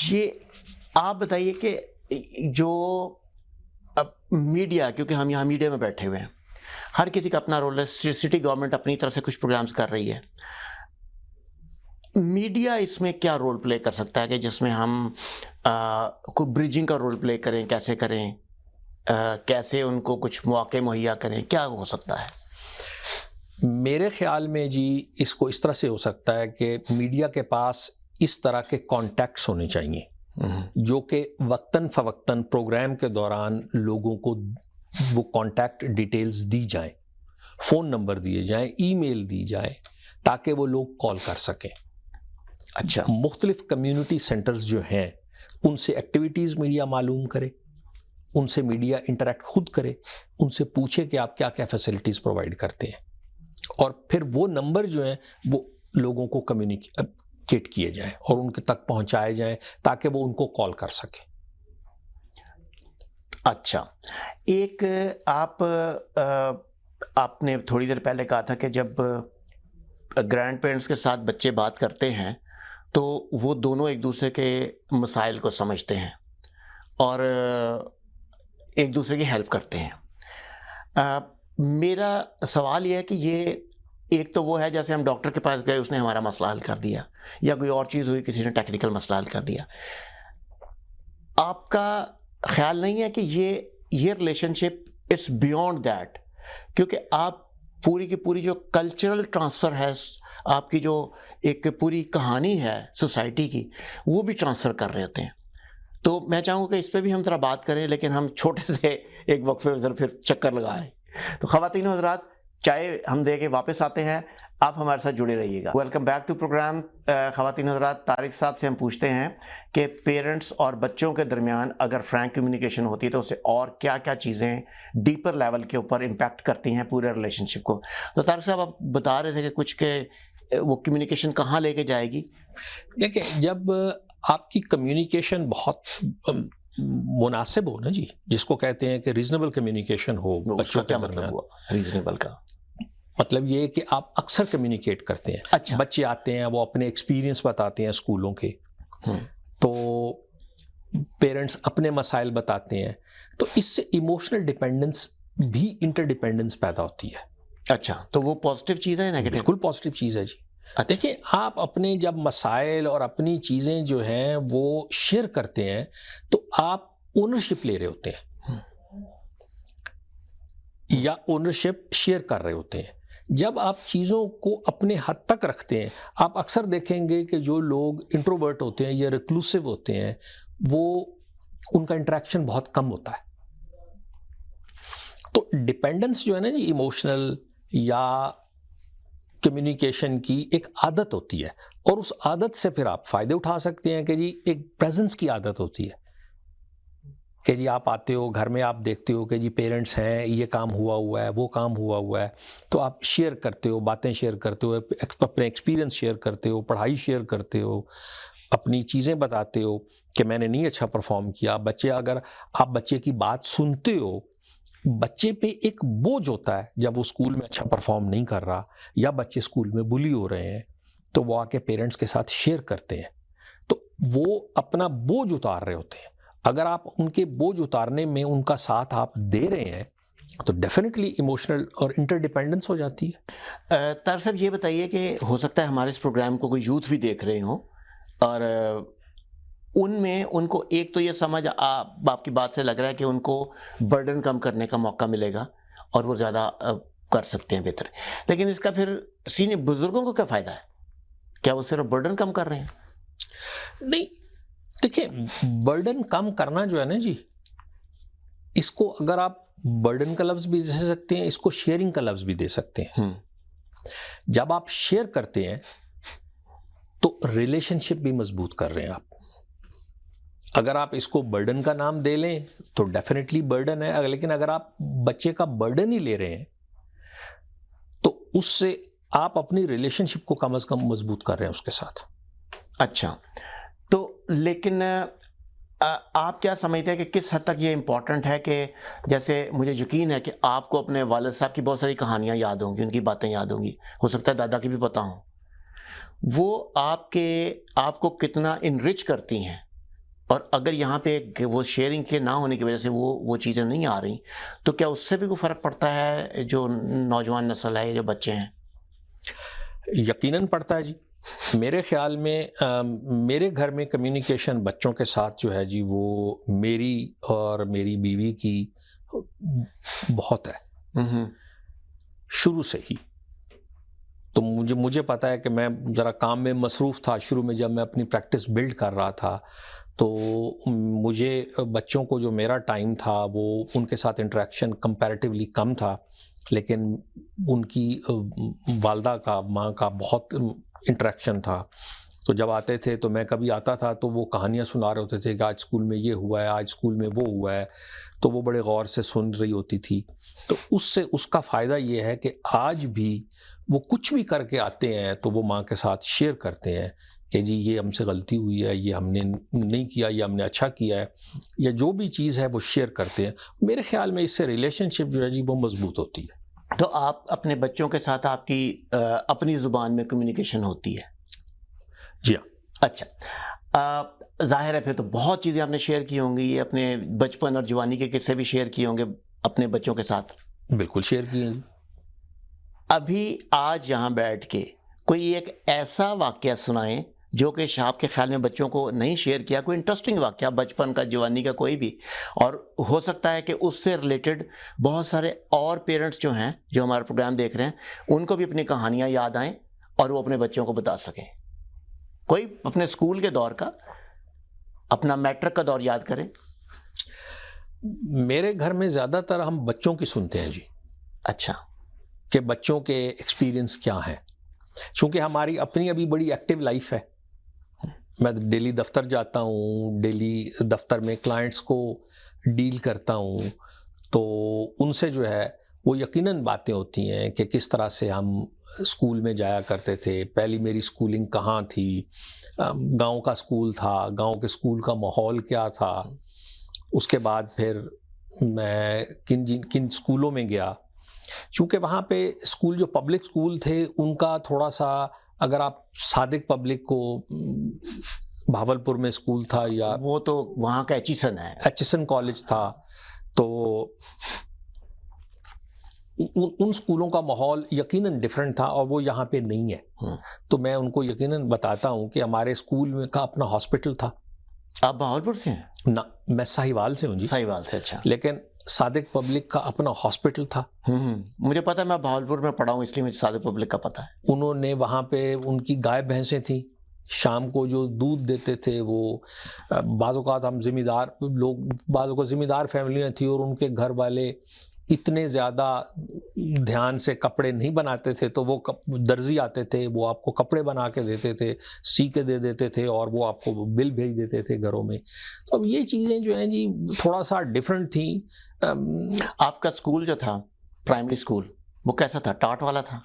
یہ آپ بتائیے کہ جو اب میڈیا، کیونکہ ہم یہاں میڈیا میں بیٹھے ہوئے ہیں، ہر کسی کا اپنا رول ہے. سٹی گورنمنٹ اپنی طرف سے کچھ پروگرامز کر رہی ہے. میڈیا اس میں کیا رول پلے کر سکتا ہے کہ جس میں ہم کوئی بریجنگ کا رول پلے کریں؟ کیسے کریں؟ کیسے ان کو کچھ مواقع مہیا کریں؟ کیا ہو سکتا ہے؟ میرے خیال میں جی اس کو اس طرح سے ہو سکتا ہے کہ میڈیا کے پاس اس طرح کے کانٹیکٹس ہونے چاہیے جو کہ وقتاً فوقتاً پروگرام کے دوران لوگوں کو وہ کانٹیکٹ ڈیٹیلز دی جائیں، فون نمبر دیے جائیں، ای میل دی جائے، تاکہ وہ لوگ کال کر سکیں. اچھا، مختلف کمیونٹی سینٹرز جو ہیں ان سے ایکٹیویٹیز میڈیا معلوم کرے، ان سے میڈیا انٹریکٹ خود کرے، ان سے پوچھے کہ آپ کیا کیا فیسلٹیز پرووائڈ کرتے ہیں، اور پھر وہ نمبر جو ہیں وہ لوگوں کو کمیونیکیٹ کیے جائیں اور ان کے تک پہنچائے جائیں تاکہ وہ ان کو کال کر سکیں. اچھا، ایک آپ نے تھوڑی دیر پہلے کہا تھا کہ جب گرینڈ پیرنٹس کے ساتھ بچے بات کرتے ہیں تو وہ دونوں ایک دوسرے کے مسائل کو سمجھتے ہیں اور ایک دوسرے کی ہیلپ کرتے ہیں. میرا سوال یہ ہے کہ یہ ایک تو وہ ہے جیسے ہم ڈاکٹر کے پاس گئے، اس نے ہمارا مسئلہ حل کر دیا، یا کوئی اور چیز ہوئی، کسی نے ٹیکنیکل مسئلہ حل کر دیا. آپ کا خیال نہیں ہے کہ یہ relationship it's beyond that? کیونکہ آپ پوری کی پوری جو کلچرل ٹرانسفر ہے، آپ کی جو ایک پوری کہانی ہے سوسائٹی کی، وہ بھی ٹرانسفر کر رہے ہوتے ہیں. تو میں چاہوں گا کہ اس پہ بھی ہم ذرا بات کریں، لیکن ہم چھوٹے سے ایک وقفے ذرا پھر چکر لگائیں. تو خواتین و حضرات، چائے ہم دے کے واپس آتے ہیں، آپ ہمارے ساتھ جڑے رہیے گا. Welcome back to program. خواتین و حضرات، طارق صاحب سے ہم پوچھتے ہیں کہ پیرنٹس اور بچوں کے درمیان اگر فرینک کمیونیکیشن ہوتی ہے تو اسے اور کیا کیا چیزیں ڈیپر لیول کے اوپر امپیکٹ کرتی ہیں پورے ریلیشن شپ کو. تو طارق صاحب، آپ بتا رہے تھے کہ کچھ کہ وہ کمیونیکیشن کہاں لے کے جائے گی؟ دیکھیں، جب آپ کی کمیونیکیشن بہت مناسب ہو نا جی، جس کو کہتے ہیں کہ ریزنیبل کمیونیکیشن ہو بچوں کے درمیان. ریزنیبل کا مطلب یہ ہے کہ آپ اکثر کمیونیکیٹ کرتے ہیں. اچھا، بچے آتے ہیں، وہ اپنے ایکسپیرینس بتاتے ہیں اسکولوں کے، تو پیرنٹس اپنے مسائل بتاتے ہیں، تو اس سے ایموشنل ڈیپینڈنس بھی انٹر ڈیپینڈنس پیدا ہوتی ہے. اچھا، تو وہ پازیٹیو چیز ہے؟ نیگیٹو؟ بالکل پازیٹیو چیز ہے جی. دیکھیں، آپ اپنے جب مسائل اور اپنی چیزیں جو ہیں وہ شیئر کرتے ہیں تو آپ اونرشپ لے رہے ہوتے ہیں یا اونرشپ شیئر کر رہے ہوتے ہیں. جب آپ چیزوں کو اپنے حد تک رکھتے ہیں، آپ اکثر دیکھیں گے کہ جو لوگ انٹروورٹ ہوتے ہیں یا ریکلوسیو ہوتے ہیں، وہ ان کا انٹریکشن بہت کم ہوتا ہے. تو ڈیپینڈنس جو ہے نا جی، ایموشنل یا کمیونیکیشن کی ایک عادت ہوتی ہے، اور اس عادت سے پھر آپ فائدے اٹھا سکتے ہیں کہ جی ایک پریزنس کی عادت ہوتی ہے کہ جی آپ آتے ہو گھر میں، آپ دیکھتے ہو کہ جی پیرنٹس ہیں، یہ کام ہوا ہے، وہ کام ہوا ہے، تو آپ شیئر کرتے ہو، باتیں شیئر کرتے ہو، اپنے ایکسپیرینس شیئر کرتے ہو، پڑھائی شیئر کرتے ہو، اپنی چیزیں بتاتے ہو، کہ میں نے نہیں اچھا پرفارم کیا. بچے اگر آپ بچے کی بات سنتے ہو, بچے پہ ایک بوجھ ہوتا ہے جب وہ اسکول میں اچھا پرفارم نہیں کر رہا یا بچے اسکول میں بلی ہو رہے ہیں, تو وہ آ کے پیرنٹس کے ساتھ شیئر کرتے ہیں, تو وہ اپنا بوجھ اتار رہے ہوتے ہیں. اگر آپ ان کے بوجھ اتارنے میں ان کا ساتھ آپ دے رہے ہیں تو ڈیفینیٹلی ایموشنل اور انٹر ڈیپینڈنس ہو جاتی ہے. طاہر صاحب یہ بتائیے کہ ہو سکتا ہے ہمارے اس پروگرام کو کوئی یوتھ بھی دیکھ رہے ہوں, اور ان میں ان کو ایک تو یہ سمجھ آپ کی بات سے لگ رہا ہے کہ ان کو برڈن کم کرنے کا موقع ملے گا اور وہ زیادہ کر سکتے ہیں بہتر, لیکن اس کا پھر سینئر بزرگوں کو کیا فائدہ ہے؟ کیا وہ صرف برڈن کم کر رہے ہیں؟ نہیں, دیکھیں, برڈن کم کرنا جو ہے نا جی, اس کو اگر آپ برڈن کا لفظ بھی دے سکتے ہیں, اس کو شیئرنگ کا لفظ بھی دے سکتے ہیں. جب آپ شیئر کرتے ہیں تو ریلیشن شپ بھی مضبوط کر رہے ہیں آپ. اگر آپ اس کو برڈن کا نام دے لیں تو ڈیفینیٹلی برڈن ہے, لیکن اگر آپ بچے کا برڈن ہی لے رہے ہیں تو اس سے آپ اپنی ریلیشن شپ کو کم از کم مضبوط کر رہے ہیں اس کے ساتھ. اچھا, تو لیکن آپ کیا سمجھتے ہیں کہ کس حد تک یہ امپورٹنٹ ہے کہ جیسے مجھے یقین ہے کہ آپ کو اپنے والد صاحب کی بہت ساری کہانیاں یاد ہوں گی, ان کی باتیں یاد ہوں گی, ہو سکتا ہے دادا کی بھی پتہ ہوں, وہ آپ کو کتنا انرچ کرتی ہیں, اور اگر یہاں پہ وہ شیئرنگ کے نہ ہونے کی وجہ سے وہ چیزیں نہیں آ رہی, تو کیا اس سے بھی کوئی فرق پڑتا ہے جو نوجوان نسل ہے, جو بچے ہیں؟ یقیناً پڑتا ہے جی. میرے خیال میں میرے گھر میں کمیونیکیشن بچوں کے ساتھ جو ہے جی, وہ میری اور میری بیوی کی بہت ہے شروع سے ہی. تو مجھے پتا ہے کہ میں ذرا کام میں مصروف تھا شروع میں, جب میں اپنی پریکٹس بلڈ کر رہا تھا, تو مجھے بچوں کو جو میرا ٹائم تھا وہ ان کے ساتھ انٹریکشن کمپیریٹیولی کم تھا, لیکن ان کی والدہ کا, ماں کا بہت انٹریکشن تھا. تو جب آتے تھے تو میں کبھی آتا تھا تو وہ کہانیاں سنا رہے ہوتے تھے کہ آج اسکول میں یہ ہوا ہے, آج اسکول میں وہ ہوا ہے, تو وہ بڑے غور سے سن رہی ہوتی تھی. تو اس کا فائدہ یہ ہے کہ آج بھی وہ کچھ بھی کر کے آتے ہیں تو وہ ماں کے ساتھ شیئر کرتے ہیں کہ جی یہ ہم سے غلطی ہوئی ہے, یہ ہم نے نہیں کیا, یہ ہم نے اچھا کیا ہے, یا جو بھی چیز ہے وہ شیئر کرتے ہیں. میرے خیال میں اس سے ریلیشن شپ جو ہے جی وہ مضبوط ہوتی ہے. تو آپ اپنے بچوں کے ساتھ آپ کی اپنی زبان میں کمیونیکیشن ہوتی ہے؟ جی ہاں. اچھا, ظاہر ہے پھر تو بہت چیزیں آپ نے شیئر کی ہوں گی, اپنے بچپن اور جوانی کے قصے بھی شیئر کیے ہوں گے اپنے بچوں کے ساتھ. بالکل شیئر کیے جی. ابھی آج یہاں بیٹھ کے کوئی ایک ایسا واقعہ سنائیں جو کہ آپ کے خیال میں بچوں کو نہیں شیئر کیا, کوئی انٹرسٹنگ واقعہ بچپن کا, جوانی کا, کوئی بھی, اور ہو سکتا ہے کہ اس سے ریلیٹڈ بہت سارے اور پیرنٹس جو ہیں جو ہمارا پروگرام دیکھ رہے ہیں ان کو بھی اپنی کہانیاں یاد آئیں اور وہ اپنے بچوں کو بتا سکیں. کوئی اپنے اسکول کے دور کا, اپنا میٹرک کا دور یاد کریں. میرے گھر میں زیادہ تر ہم بچوں کی سنتے ہیں جی. اچھا, کہ بچوں کے ایکسپیرینس کیا ہیں, چونکہ ہماری اپنی ابھی بڑی ایکٹیو لائف ہے. میں ڈیلی دفتر جاتا ہوں, ڈیلی دفتر میں کلائنٹس کو ڈیل کرتا ہوں, تو ان سے جو ہے وہ یقیناً باتیں ہوتی ہیں کہ کس طرح سے ہم اسکول میں جایا کرتے تھے, پہلی میری اسکولنگ کہاں تھی, گاؤں کا اسکول تھا, گاؤں کے اسکول کا ماحول کیا تھا, اس کے بعد پھر میں کن اسکولوں میں گیا. چونکہ وہاں پہ اسکول جو پبلک اسکول تھے ان کا تھوڑا سا, اگر آپ صادق پبلک کو, بھاولپور میں اسکول تھا, یا وہ تو وہاں کا ایچسن کالج تھا, تو ان اسکولوں کا ماحول یقیناً ڈفرینٹ تھا اور وہ یہاں پہ نہیں ہے. تو میں ان کو یقیناً بتاتا ہوں کہ ہمارے اسکول میں کا اپنا ہاسپٹل تھا. آپ بہاولپور سے ہیں؟ نہ, میں ساہیوال سے ہوں جی. ساہیوال سے, اچھا. لیکن صادق پبلک کا اپنا ہاسپٹل تھا. مجھے پتا ہے, میں بہاولپور میں پڑھا ہوں اس لیے مجھے صادق پبلک کا پتا ہے. انہوں نے وہاں پہ ان کی گائے بھینسیں تھیں, شام کو جو دودھ دیتے تھے وہ, بعض اوقات ہم ذمہ دار لوگ, بعض اوقات ذمہ دار فیملیاں تھیں اور ان کے گھر والے اتنے زیادہ دھیان سے کپڑے نہیں بناتے تھے, تو وہ درزی آتے تھے, وہ آپ کو کپڑے بنا کے دیتے تھے, سی کے دے دیتے تھے, اور وہ آپ کو بل بھیج دیتے تھے گھروں میں. تو اب یہ چیزیں جو ہیں جی تھوڑا سا ڈفرینٹ تھیں. آپ کا اسکول جو تھا پرائمری اسکول, وہ کیسا تھا, ٹاٹ والا تھا؟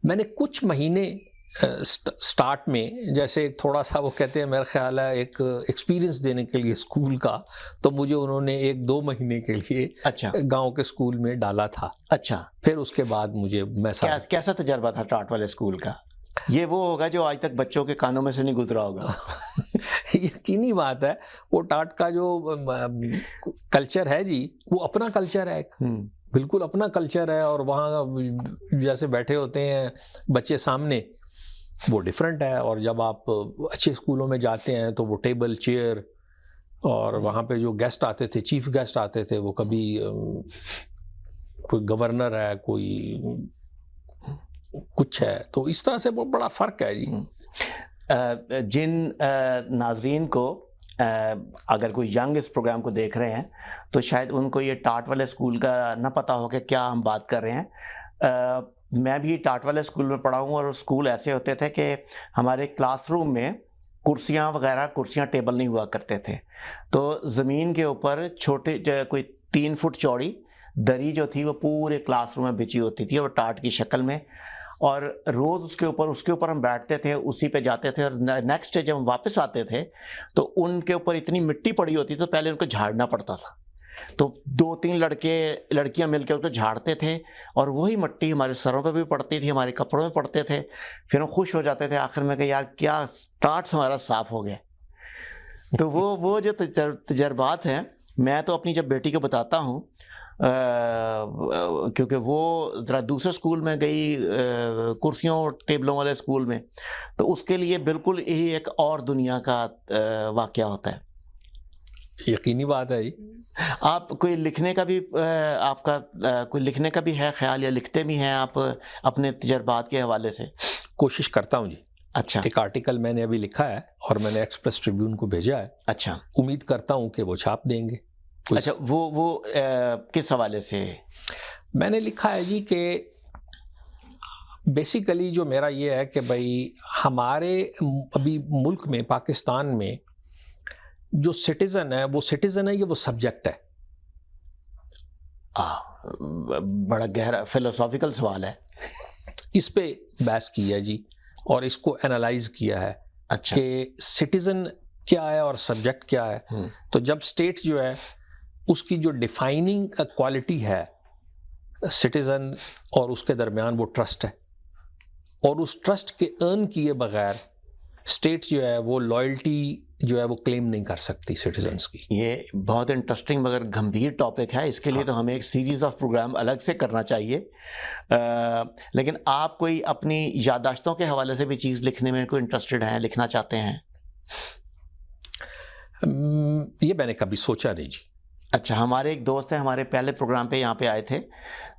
میں نے کچھ مہینے سٹارٹ میں جیسے ایک تھوڑا سا وہ کہتے ہیں میرا خیال ہے ایک ایکسپیرینس دینے کے لیے اسکول کا، تو مجھے انہوں نے 1-2 مہینے کے لیے اچھا گاؤں کے اسکول میں ڈالا تھا. اچھا، پھر اس کے بعد مجھے میں کیسا تجربہ تھا ٹاٹ والے اسکول کا؟ یہ وہ ہوگا جو آج تک بچوں کے کانوں میں سے نہیں گزرا ہوگا. یقینی بات ہے، وہ ٹاٹ کا جو کلچر ہے جی، وہ اپنا کلچر ہے، بالکل اپنا کلچر ہے. اور وہاں جیسے بیٹھے ہوتے ہیں بچے سامنے، وہ ڈیفرنٹ ہے. اور جب آپ اچھے اسکولوں میں جاتے ہیں تو وہ ٹیبل چیئر، اور وہاں پہ جو گیسٹ آتے تھے، چیف گیسٹ آتے تھے، وہ کبھی کوئی گورنر ہے، کوئی کچھ ہے. تو اس طرح سے وہ بڑا فرق ہے جی. جن ناظرین کو اگر کوئی ینگ اس پروگرام کو دیکھ رہے ہیں تو شاید ان کو یہ ٹاٹ والے اسکول کا نہ پتہ ہو کہ کیا ہم بات کر رہے ہیں. میں بھی ٹاٹ والے اسکول میں پڑھا ہوں، اور اسکول ایسے ہوتے تھے کہ ہمارے کلاس روم میں کرسیاں ٹیبل نہیں ہوا کرتے تھے. تو زمین کے اوپر چھوٹے کوئی 3 فٹ چوڑی دری جو تھی وہ پورے کلاس روم میں بچھی ہوتی تھی، اور ٹاٹ کی شکل میں. اور روز اس کے اوپر ہم بیٹھتے تھے، اسی پہ جاتے تھے. اور نیکسٹ ڈے جب ہم واپس آتے تھے تو ان کے اوپر اتنی مٹی پڑی ہوتی تھی تو پہلے ان کو جھاڑنا پڑتا تھا. تو 2-3 لڑکیاں مل کے ان کو جھاڑتے تھے، اور وہی مٹی ہمارے سروں پہ بھی پڑتی تھی، ہمارے کپڑوں میں پڑتے تھے. پھر ہم خوش ہو جاتے تھے آخر میں کہ یار کیا ٹاٹ ہمارا صاف ہو گیا. تو وہ جو تجربات ہیں، میں تو اپنی جب بیٹی کو بتاتا ہوں، کیونکہ وہ ذرا دوسرے اسکول میں گئی، کرسیوں اور ٹیبلوں والے اسکول میں، تو اس کے لیے بالکل یہی ایک اور دنیا کا واقعہ ہوتا ہے. یقینی بات ہے جی. آپ کوئی لکھنے کا بھی آپ کا کوئی لکھنے کا بھی ہے خیال، یا لکھتے بھی ہیں آپ اپنے تجربات کے حوالے سے؟ کوشش کرتا ہوں جی. اچھا. ایک آرٹیکل میں نے ابھی لکھا ہے اور میں نے ایکسپریس ٹریبیون کو بھیجا ہے. اچھا. امید کرتا ہوں کہ وہ چھاپ دیں گے. اچھا، وہ کس حوالے سے؟ میں نے لکھا ہے جی کہ بیسیکلی جو میرا یہ ہے کہ بھائی ہمارے ابھی ملک میں، پاکستان میں جو سٹیزن ہے، وہ سٹیزن ہے یا وہ سبجیکٹ ہے؟ بڑا گہرا فلسافیکل سوال ہے. اس پہ بحث کی ہے جی، اور اس کو انالائز کیا ہے. اچھا. کہ سٹیزن کیا ہے اور سبجیکٹ کیا ہے. تو جب اسٹیٹ جو ہے اس کی جو ڈیفائننگ کوالٹی ہے سٹیزن اور اس کے درمیان، وہ ٹرسٹ ہے. اور اس ٹرسٹ کے ارن کیے بغیر اسٹیٹ جو ہے وہ لائلٹی جو ہے وہ کلیم نہیں کر سکتی سٹیزنس کی. یہ بہت انٹرسٹنگ مگر گھمبیر ٹاپک ہے. اس کے لیے تو ہمیں ایک سیریز آف پروگرام الگ سے کرنا چاہیے. لیکن آپ کوئی اپنی یادداشتوں کے حوالے سے بھی چیز لکھنے میں کوئی انٹرسٹڈ ہیں، لکھنا چاہتے ہیں؟ یہ میں نے کبھی سوچا نہیں جی. اچھا. ہمارے ایک دوست ہیں، ہمارے پہلے پروگرام پہ یہاں پہ آئے تھے،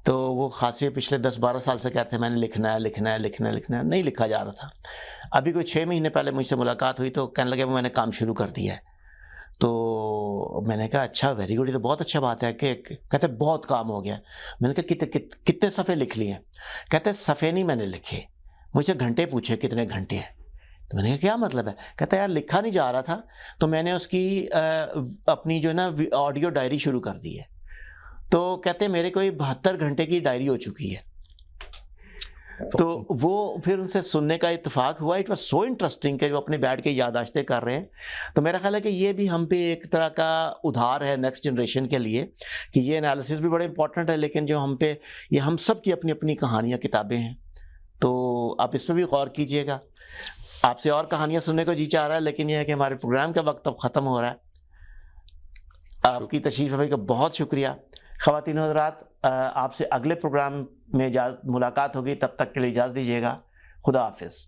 تو وہ خاصے پچھلے 10-12 سال سے کہتے ہیں میں نے لکھنا ہے. نہیں لکھا جا رہا تھا. ابھی کوئی 6 مہینے پہلے مجھ سے ملاقات ہوئی تو کہنے لگے میں نے کام شروع کر دیا ہے. تو میں نے کہا اچھا، ویری گڈ، یہ تو بہت اچھا بات ہے. کہ کہتے بہت کام ہو گیا. میں نے کہا کتنے صفحے لکھ لیے ہیں؟ کہتے صفحے نہیں میں نے لکھے، مجھ سے گھنٹے پوچھے کتنے گھنٹے ہیں. تو میں نے کہا کیا مطلب ہے؟ کہتا ہے یار لکھا نہیں جا رہا تھا تو میں نے اس کی اپنی جو ہے نا آڈیو ڈائری شروع کر دی ہے. تو کہتے ہیں میرے کوئی 72 گھنٹے کی ڈائری ہو چکی ہے. تو وہ پھر ان سے سننے کا اتفاق ہوا. اٹ واز سو انٹرسٹنگ کہ وہ اپنے بیٹھ کے یادداشتیں کر رہے ہیں. تو میرا خیال ہے کہ یہ بھی ہم پہ ایک طرح کا ادھار ہے نیکسٹ جنریشن کے لیے کہ یہ انالیسس بھی بڑے امپورٹنٹ ہے، لیکن جو ہم پہ یہ ہم سب کی اپنی اپنی کہانیاں، کتابیں ہیں. تو آپ اس پہ بھی غور کیجئے گا. آپ سے اور کہانیاں سننے کو جی چاہ رہا ہے، لیکن یہ ہے کہ ہمارے پروگرام کا وقت اب ختم ہو رہا ہے. آپ کی تشریف آوری کا بہت شکریہ. خواتین و حضرات، آپ سے اگلے پروگرام میں ملاقات ہوگی. تب تک کے لیے اجازت دیجیے گا. خدا حافظ.